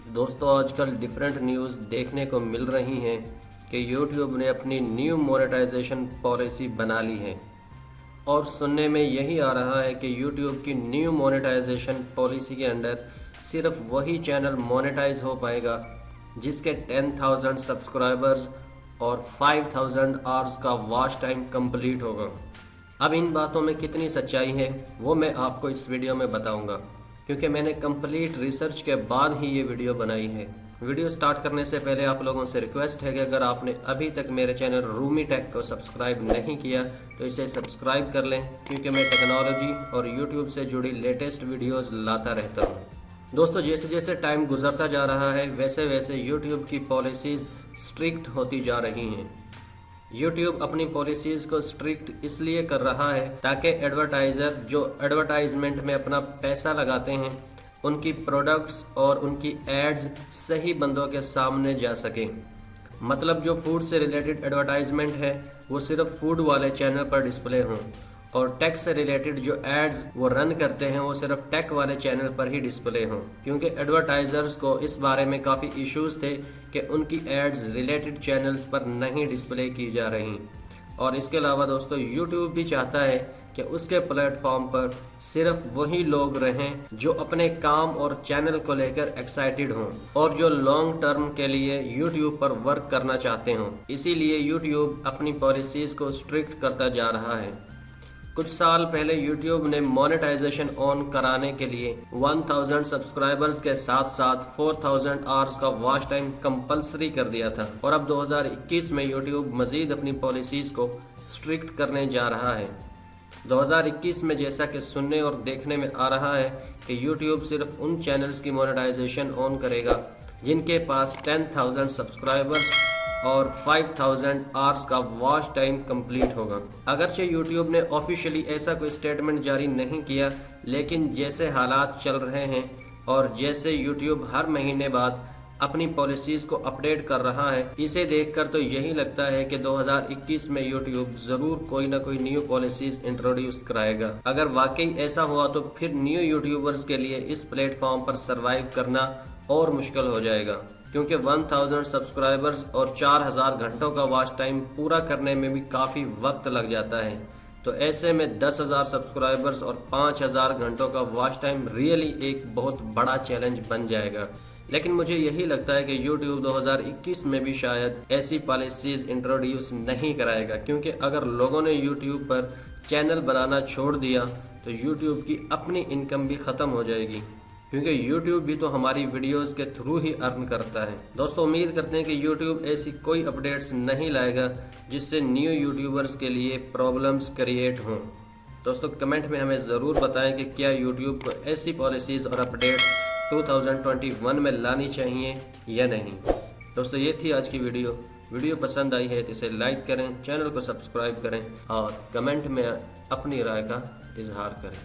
दोस्तों आजकल different news देखने को मिल रही हैं कि YouTube ने अपनी न्यू मोनेटाइजेशन पॉलिसी बना ली है और सुनने में यही आ रहा है कि YouTube की न्यू मोनेटाइजेशन पॉलिसी के अंडर सिर्फ वही चैनल मोनेटाइज हो पाएगा जिसके 10,000 सब्सक्राइबर्स और 5,000 आवर्स का वॉच टाइम कंप्लीट होगा। अब इन बातों में कितनी सच्चाई है वो मैं आपको इस वीडियो में बताऊंगा, क्योंकि मैंने कंप्लीट रिसर्च के बाद ही ये वीडियो बनाई है। वीडियो स्टार्ट करने से पहले आप लोगों से रिक्वेस्ट है कि अगर आपने अभी तक मेरे चैनल रूमी टेक को सब्सक्राइब नहीं किया तो इसे सब्सक्राइब कर लें, क्योंकि मैं टेक्नोलॉजी और यूट्यूब से जुड़ी लेटेस्ट वीडियोस लाता रहता हूँ। दोस्तों जैसे जैसे टाइम गुजरता जा रहा है वैसे वैसे यूट्यूब की पॉलिसीज़ स्ट्रिक्ट होती जा रही हैं। YouTube अपनी पॉलिसीज़ को स्ट्रिक्ट इसलिए कर रहा है ताकि एडवर्टाइज़र जो एडवर्टाइजमेंट में अपना पैसा लगाते हैं उनकी प्रोडक्ट्स और उनकी एड्स सही बंदों के सामने जा सकें। मतलब जो फूड से रिलेटेड एडवर्टाइजमेंट है वो सिर्फ फूड वाले चैनल पर डिस्प्ले हों, और टेक से रिलेटेड जो एड्स वो रन करते हैं वो सिर्फ टेक वाले चैनल पर ही डिस्प्ले हों, क्योंकि एडवर्टाइज़र्स को इस बारे में काफ़ी इश्यूज़ थे कि उनकी एड्स रिलेटेड चैनल्स पर नहीं डिस्प्ले की जा रही। और इसके अलावा दोस्तों YouTube भी चाहता है कि उसके प्लेटफॉर्म पर सिर्फ वही लोग रहें जो अपने काम और चैनल को लेकर एक्साइटेड हों और जो लॉन्ग टर्म के लिए YouTube पर वर्क करना चाहते हों। इसीलिए YouTube अपनी पॉलिसीज़ को स्ट्रिक्ट करता जा रहा है। कुछ साल पहले YouTube ने मोनेटाइजेशन ऑन कराने के लिए 1000 सब्सक्राइबर्स के साथ साथ 4000 आवर्स का वॉच टाइम कंपलसरी कर दिया था, और अब 2021 में YouTube मजीद अपनी पॉलिसीज़ को स्ट्रिक्ट करने जा रहा है। 2021 में जैसा कि सुनने और देखने में आ रहा है कि YouTube सिर्फ उन चैनल्स की मोनेटाइजेशन ऑन करेगा जिनके पास 10,000 सब्सक्राइबर्स और 5,000 आवर्स का वॉच टाइम कंप्लीट होगा। अगरचे YouTube ने ऑफिशियली ऐसा कोई स्टेटमेंट जारी नहीं किया, लेकिन जैसे हालात चल रहे हैं और जैसे YouTube हर महीने बाद अपनी पॉलिसीज़ को अपडेट कर रहा है, इसे देखकर तो यही लगता है कि 2021 में YouTube ज़रूर कोई ना कोई न्यू पॉलिसीज़ इंट्रोड्यूस कराएगा। अगर वाकई ऐसा हुआ तो फिर न्यू यूट्यूबर्स के लिए इस प्लेटफॉर्म पर सर्वाइव करना और मुश्किल हो जाएगा, क्योंकि 1000 सब्सक्राइबर्स और 4000 घंटों का वॉच टाइम पूरा करने में भी काफ़ी वक्त लग जाता है। तो ऐसे में 10,000 सब्सक्राइबर्स और 5000 घंटों का वॉच टाइम रियली एक बहुत बड़ा चैलेंज बन जाएगा। लेकिन मुझे यही लगता है कि YouTube 2021 में भी शायद ऐसी पॉलिसीज़ इंट्रोड्यूस नहीं कराएगा, क्योंकि अगर लोगों ने YouTube पर चैनल बनाना छोड़ दिया तो YouTube की अपनी इनकम भी ख़त्म हो जाएगी, क्योंकि YouTube भी तो हमारी वीडियोस के थ्रू ही अर्न करता है। दोस्तों उम्मीद करते हैं कि YouTube ऐसी कोई अपडेट्स नहीं लाएगा जिससे न्यू यूट्यूबर्स के लिए प्रॉब्लम्स क्रिएट हों। दोस्तों कमेंट में हमें ज़रूर बताएं कि क्या YouTube को ऐसी पॉलिसीज़ और अपडेट्स 2021 में लानी चाहिए या नहीं। दोस्तों ये थी आज की वीडियो पसंद आई है तो इसे लाइक करें, चैनल को सब्सक्राइब करें और कमेंट में अपनी राय का इजहार करें।